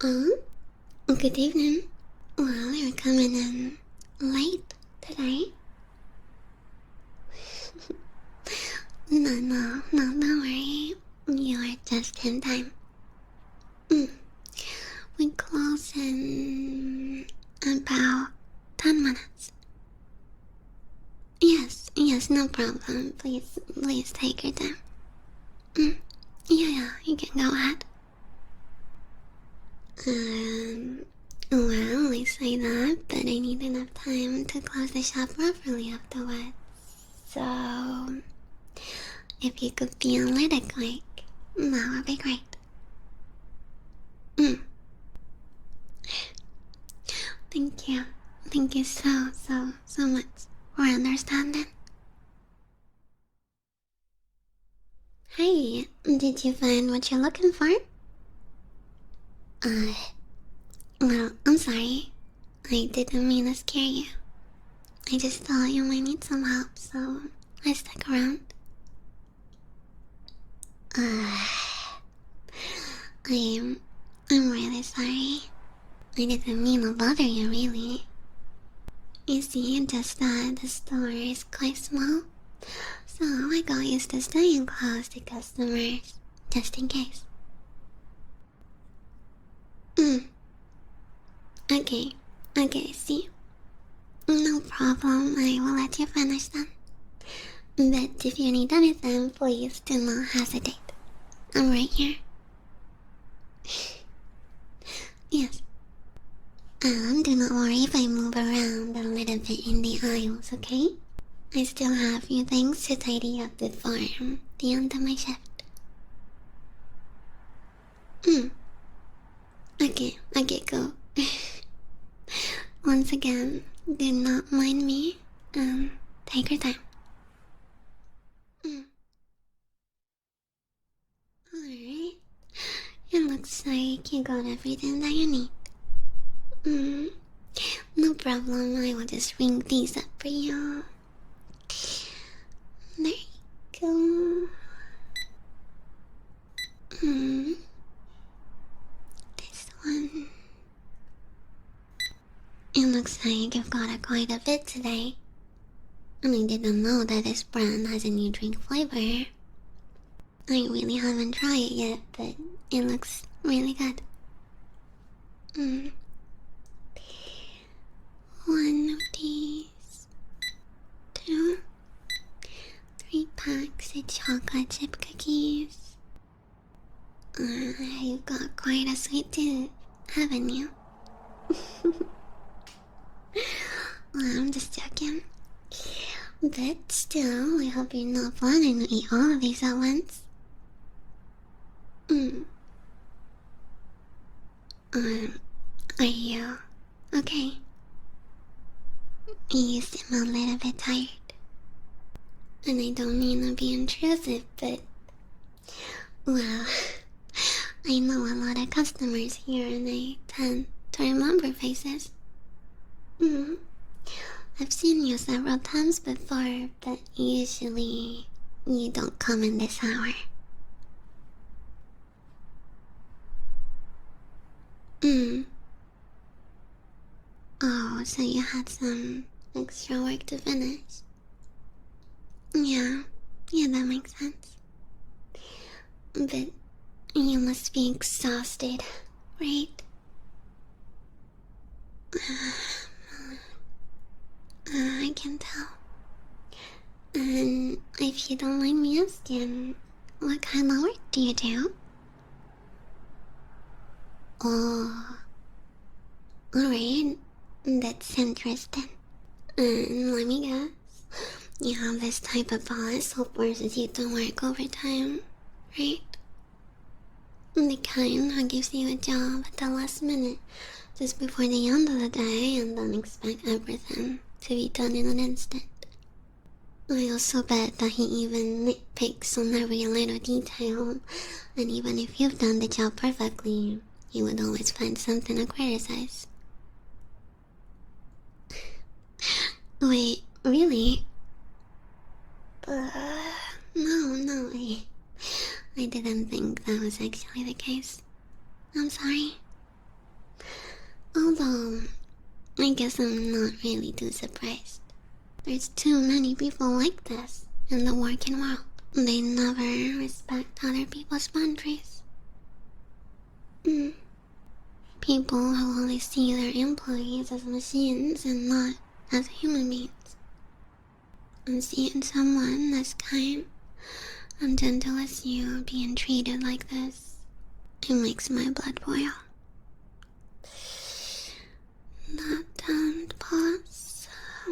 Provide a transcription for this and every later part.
Oh, good evening. Well, you're coming in late today. No, don't worry. You are just in time. Mm. We close in about 10 minutes. Yes, no problem. Please take your time. Yeah, you can go ahead. Well, I say that, but I need enough time to close the shop properly afterwards. So, if you could be a little quick, that would be great. Thank you. Thank you so much for understanding. Hey, did you find what you're looking for? Uh, well, I'm sorry. I didn't mean to scare you. I just thought you might need some help, so I stuck around. I'm really sorry. I didn't mean to bother you, really. You see, just that the store is quite small, so I got used to staying close to customers, just in case. Okay, see. No problem, I will let you finish them. But if you need anything, please do not hesitate. I'm right here. Yes. Do not worry if I move around a little bit in the aisles, okay? I still have a few things to tidy up before the end of my shift. Okay, go. Once again, do not mind me. Take your time. Alright. It looks like you got everything that you need. No problem, I will just ring these up for you. There you go. This one. It looks like you've got quite a bit today. And I didn't know that this brand has a new drink flavor. I really haven't tried it yet, but it looks really good. One of these. 2, 3 packs of chocolate chip cookies. You've got quite a sweet tooth, haven't you? Well, I'm just joking. But still, I hope you're not planning to eat all of these at once. Are you okay? You seem a little bit tired. And I don't mean to be intrusive, but... well, I know a lot of customers here and I tend to remember faces. I've seen you several times before, but usually you don't come in this hour. Oh, so you had some extra work to finish. Yeah, that makes sense. But you must be exhausted, right? I can tell. And if you don't mind me asking, what kind of work do you do? Oh, alright, that's interesting. And let me guess, you have this type of boss who forces you to work overtime, right? The kind who gives you a job at the last minute, just before the end of the day, and then expect everything to be done in an instant. I also bet that he even nitpicks on every little detail, and even if you've done the job perfectly, he would always find something to criticize. Wait, really? No, I didn't think that was actually the case. I'm sorry. Although, I guess I'm not really too surprised. There's too many people like this in the working world. They never respect other people's boundaries. People who only see their employees as machines and not as human beings. And seeing someone as kind and gentle as you being treated like this, it makes my blood boil. That and pause. I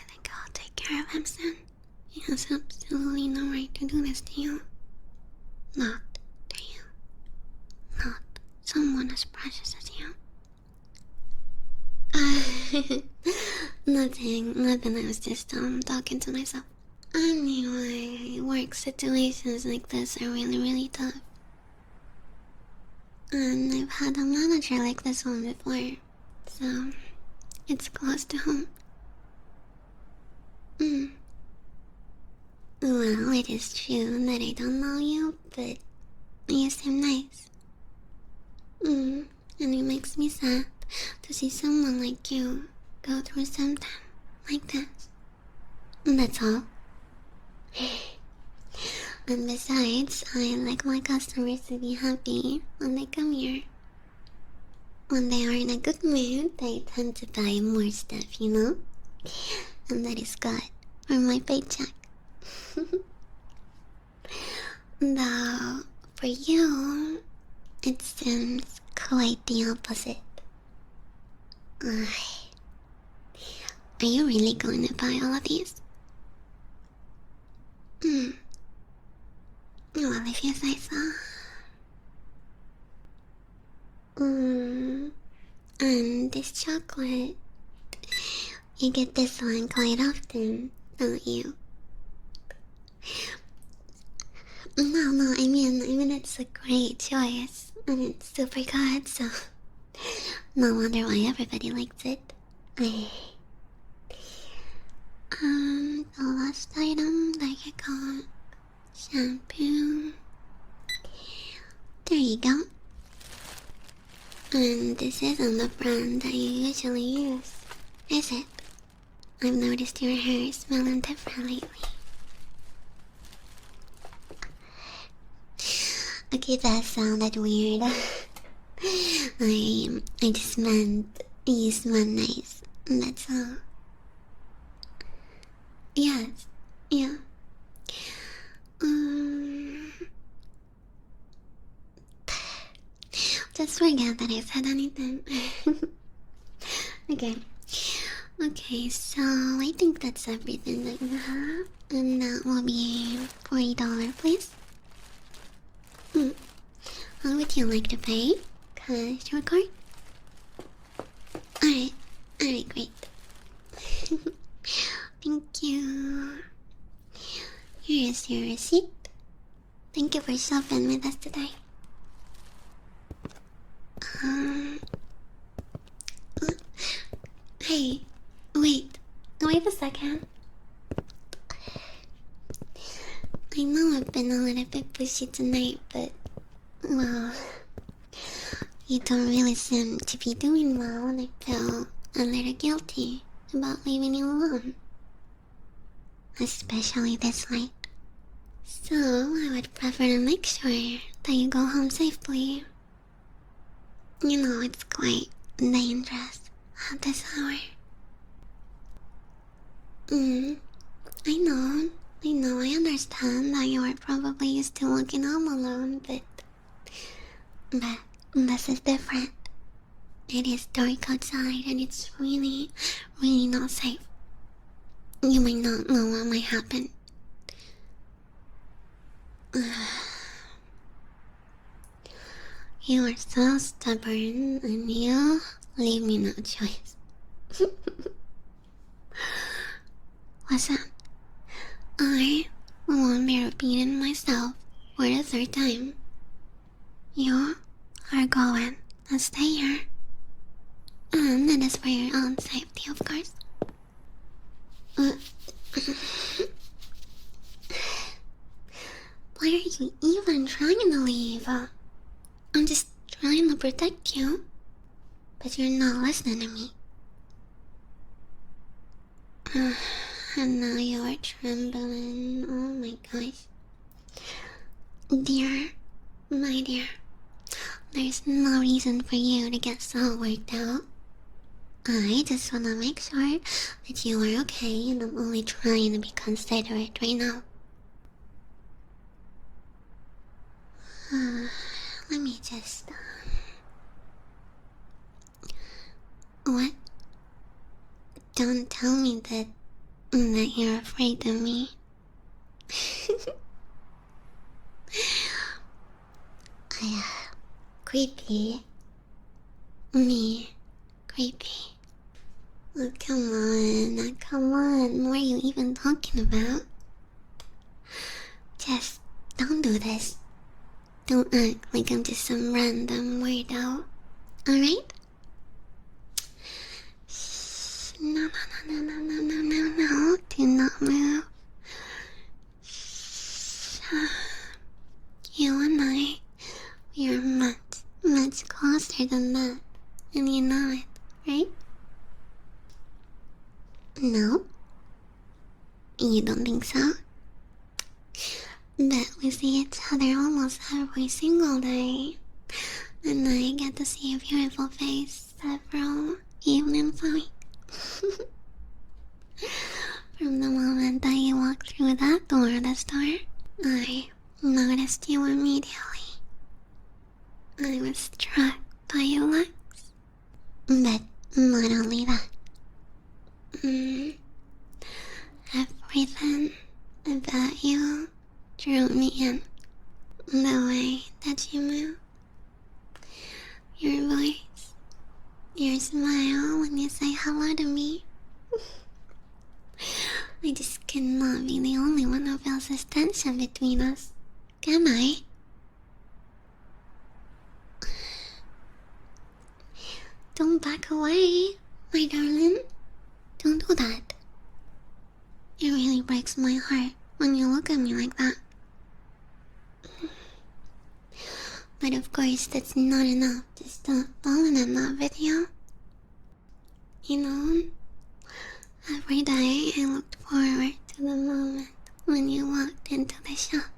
think I'll take care of him soon. He has absolutely no right to do this to you. Not to you. Not someone as precious as you. Nothing. I was just talking to myself. Anyway, work situations like this are really tough. And I've had a manager like this one before, so it's close to home. Well, it is true that I don't know you, but you seem nice. And it makes me sad to see someone like you go through something like this. That's all. And besides, I like my customers to be happy when they come here. When they are in a good mood, they tend to buy more stuff, you know? And that is good for my paycheck. Though, for you, it seems quite the opposite. Are you really going to buy all of these? Well, if you say so. And this chocolate, you get this one quite often, don't you? No, I mean it's a great choice, and it's super good, so no wonder why everybody likes it. The last item that you got, shampoo. There you go. And this isn't the brand that you usually use, is it? I've noticed your hair is smelling different lately. Okay, that sounded weird. I just meant you smell nice, that's all. Yes, yeah. Just forget that I said anything. Okay, so I think that's everything that you have. And that will be $40, please. How would you like to pay? Cash or card? Alright, great. Thank you. Here is your receipt. Thank you for shopping with us today. Hey, wait a second. I know I've been a little bit pushy tonight, but, well, you don't really seem to be doing well, and I feel a little guilty about leaving you alone. Especially this late. So, I would prefer to make sure that you go home safely. You know, it's quite dangerous at this hour. I understand that you are probably used to walking home alone, but this is different. It is dark outside and it's really not safe. You might not know what might happen. You are so stubborn and you leave me no choice. Listen, I won't be repeating myself for the third time. You are going to stay here. And it is for your own safety, of course. Why are you even trying to leave? I'm just trying to protect you. but you're not listening to me. And now you are trembling. Oh my gosh. Dear, my dear, there's no reason for you to get so worked out. I just wanna make sure that you are okay, and I'm only trying to be considerate right now. Let me just... What? Don't tell me that you're afraid of me. Creepy. Me. Creepy. Oh, come on. Come on. What are you even talking about? Just don't do this. Don't act like I'm just some random weirdo. Alright? No. Do not move. You and I, we are much closer than that. And you know it, right? No? You don't think so? But we see each other almost every single day. And I get to see a beautiful face several evenings a week. From the moment that you walked through that door at the store, I noticed you immediately. I was struck by your looks. But not only that. Everything about you drew me in. The way that you move, your voice, your smile when you say hello to me. I just cannot be the only one who feels this tension between us, can I? Don't back away, my darling. Don't do that. It really breaks my heart when you look at me like that. But of course, that's not enough to stop falling in love with you. You know, every day I looked forward to the moment when you walked into the shop.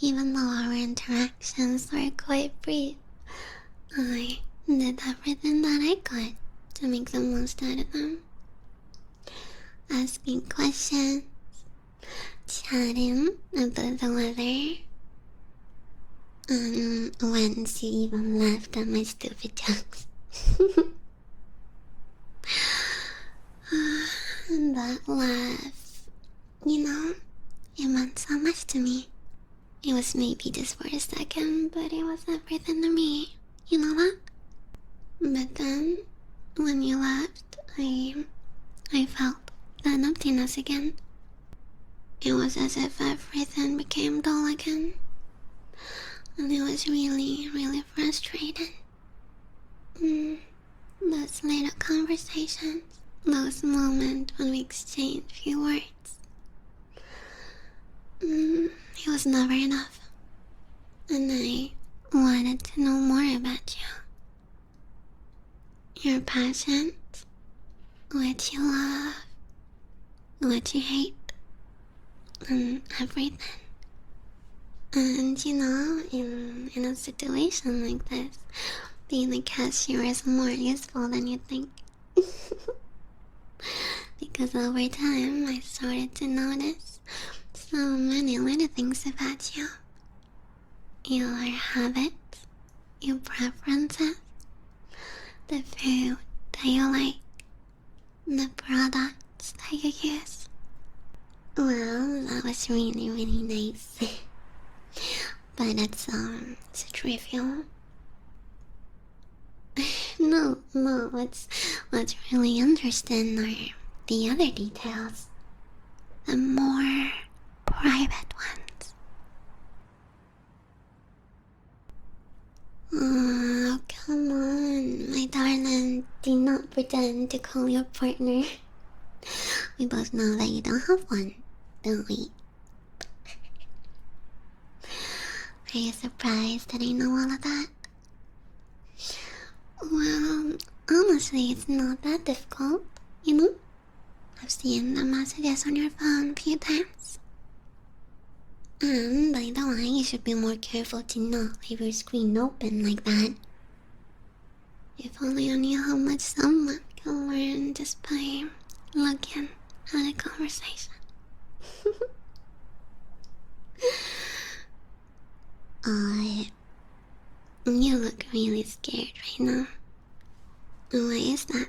Even though our interactions were quite brief, I did everything that I could to make the most out of them. Asking questions, chatting about the weather, and once you even laughed at my stupid jokes. And that laugh, you know, it meant so much to me. It was maybe just for a second, but it was everything to me. You know that? But then, when you left, I felt that emptiness again. It was as if everything became dull again. And it was really, really frustrating. Those little conversations, those moments when we exchanged few words. It was never enough. And I wanted to know more about you. Your passions, what you love, what you hate, and everything. And you know, in a situation like this, being a cashier is more useful than you think. Because over time, I started to notice so many little things about you. Your habits, your preferences, the food that you like, the products that you use. Well, that was really, really nice. But it's trivial. No, what's really interesting are the other details. The more private ones. Oh, come on, my darling. Do not pretend to call your partner. We both know that you don't have one, don't we? Are you surprised that I know all of that? Well, honestly, it's not that difficult, you know? I've seen the messages on your phone a few times. And by the way, you should be more careful to not leave your screen open like that. If only I knew how much someone can learn just by looking at a conversation. You look really scared right now. Why is that?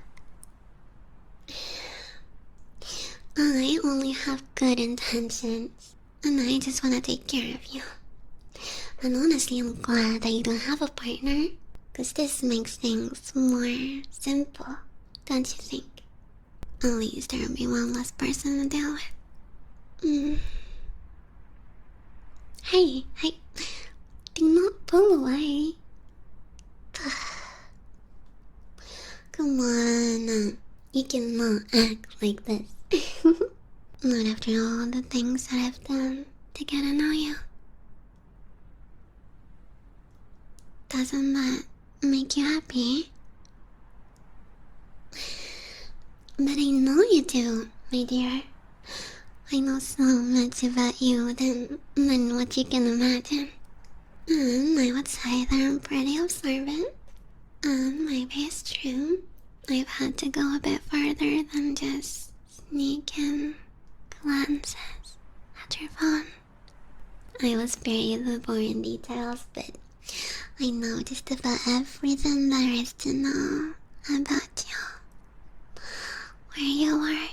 I only have good intentions, and I just want to take care of you. And honestly, I'm glad that you don't have a partner, because this makes things more simple, don't you think? At least there'll be one less person to deal with. Hey, do not pull away. Come on, you cannot act like this. Not after all the things that I've done to get to know you. Doesn't that make you happy? But I know you do, my dear. I know so much about you than what you can imagine. And I would say that I'm pretty observant. And maybe it's true. I've had to go a bit further than just sneaking glances at your phone. I will spare you the boring details, but I know just about everything there is to know about you. Where you work,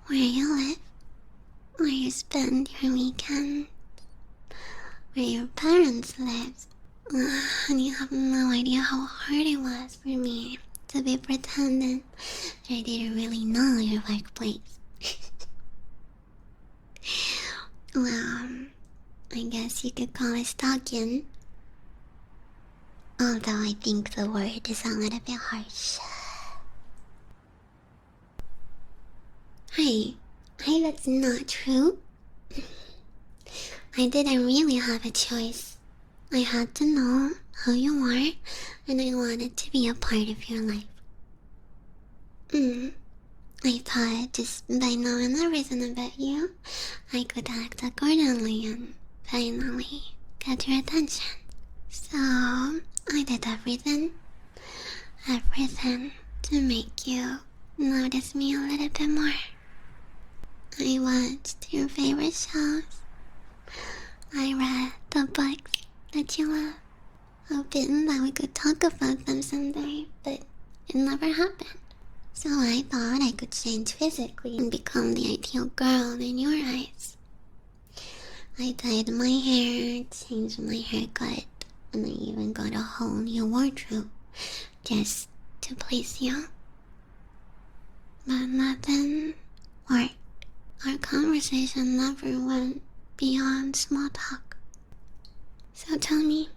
where you live, where you spend your weekends, where your parents live. And you have no idea how hard it was for me to be pretending that I didn't really know your workplace. Well, I guess you could call it stalking. Although I think the word is a little bit harsh. Hey, that's not true. I didn't really have a choice. I had to know who you are, and I wanted to be a part of your life. I thought just by knowing everything about you, I could act accordingly and finally get your attention. So, I did everything to make you notice me a little bit more. I watched your favorite shows. I read the books that you love, hoping that we could talk about them someday, but it never happened. So I thought I could change physically and become the ideal girl in your eyes. I dyed my hair, changed my haircut, and I even got a whole new wardrobe just to please you. But nothing worked. Our conversation never went beyond small talk. So tell me,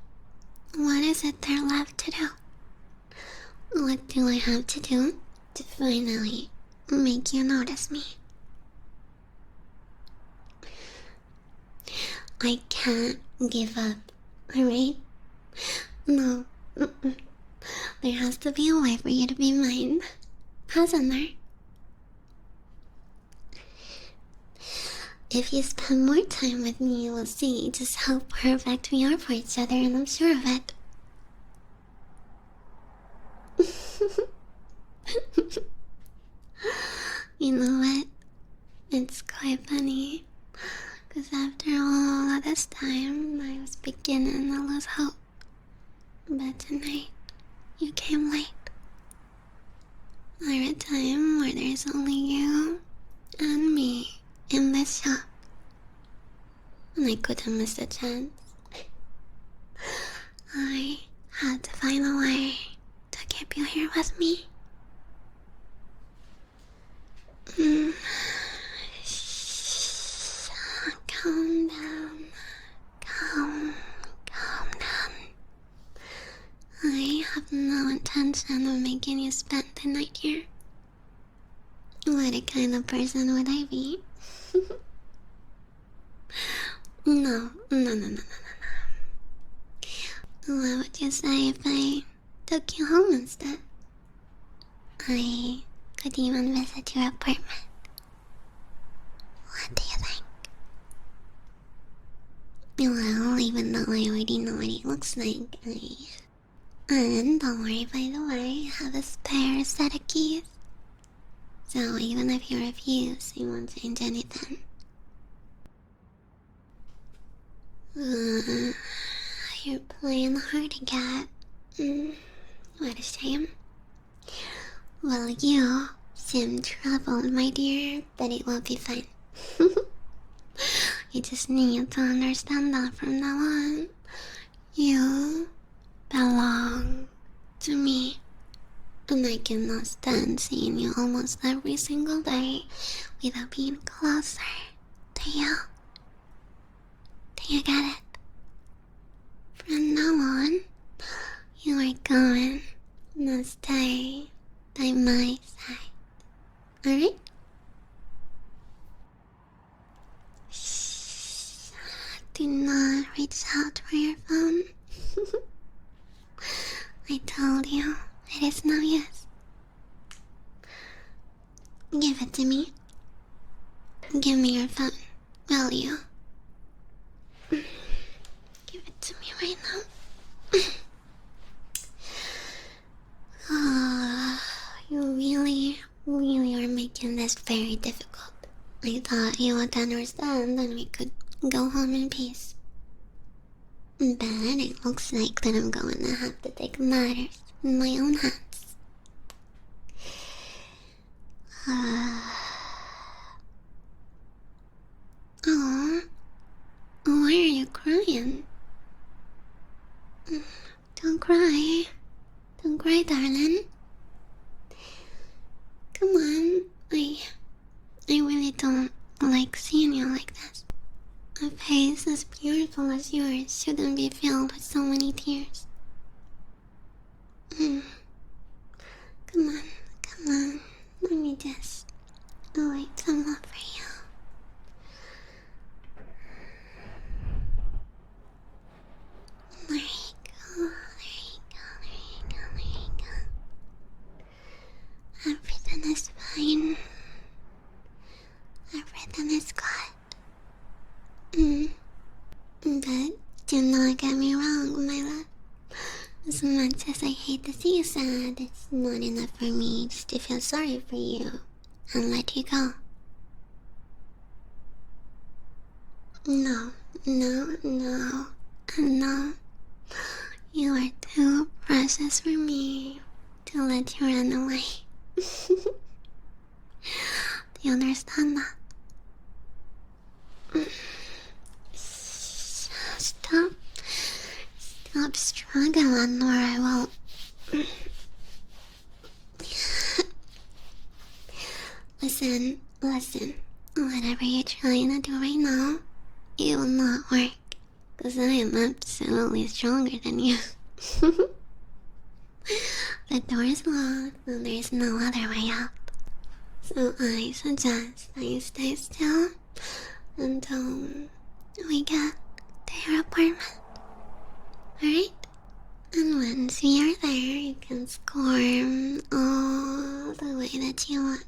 what is it there left to do? What do I have to do to finally make you notice me? I can't give up, alright? No, there has to be a way for you to be mine, hasn't there? If you spend more time with me, you will see just how perfect we are for each other, and I'm sure of it. You know what? It's quite funny, because after all of this time, I was beginning to lose hope. But tonight, you came late. At a time where there's only you and me in this shop, and I couldn't miss the chance. I had to find a way to keep you here with me. Calm down. Calm down. I have no intention of making you spend the night here. What a kind of person would I be? No. What would you say if I took you home instead. I could even visit your apartment. What do you think? Well, even though I already know what it looks like, And don't worry, by the way, I have a spare set of keys. So even if you refuse, it won't change anything. You're playing hard to get. What a shame. Well, you seem troubled, my dear, but it will be fine. You just need to understand that from now on, you belong to me. And I cannot stand seeing you almost every single day without being closer to you. Do you get it? From now on, you are going to stay by my side. Alright? Shh. Do not reach out for your phone. I told you, it is no use. Give it to me. Give me your phone, will you? Give it to me right now. You really are making this very difficult. I thought you would understand and we could go home in peace. But it looks like that I'm going to have to take matters in my own hands. Oh, why are you crying? Don't cry. Don't cry, darling. Come on. I really don't like seeing you like this. A face as beautiful as yours shouldn't be filled with so many tears. Come on. Let me just wipe some love for you. There you go. Everything is fine. Everything is good. But do not get me wrong, my love. As much as I hate to see you sad, it's not enough for me just to feel sorry for you and let you go. No. You are too precious for me to let you run away. Do you understand that? Stop struggling or I will... Listen. Whatever you're trying to do right now, it will not work. Because I am absolutely stronger than you. The door is locked and there is no other way out. So I suggest that you stay still until we get to your apartment. Alright? And once we are there, you can squirm all the way that you want.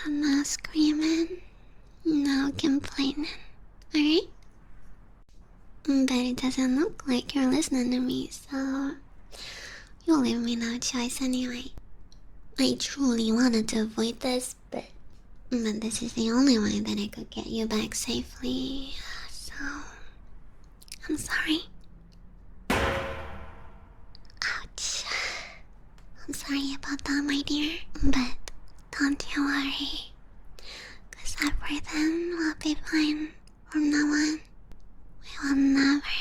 No screaming, no complaining, alright? But it doesn't look like you're listening to me, so you'll leave me no choice anyway. I truly wanted to avoid this, but this is the only way that I could get you back safely, so I'm sorry. Ouch. I'm sorry about that, my dear, but don't you worry, cause everything will be fine from now on. We will never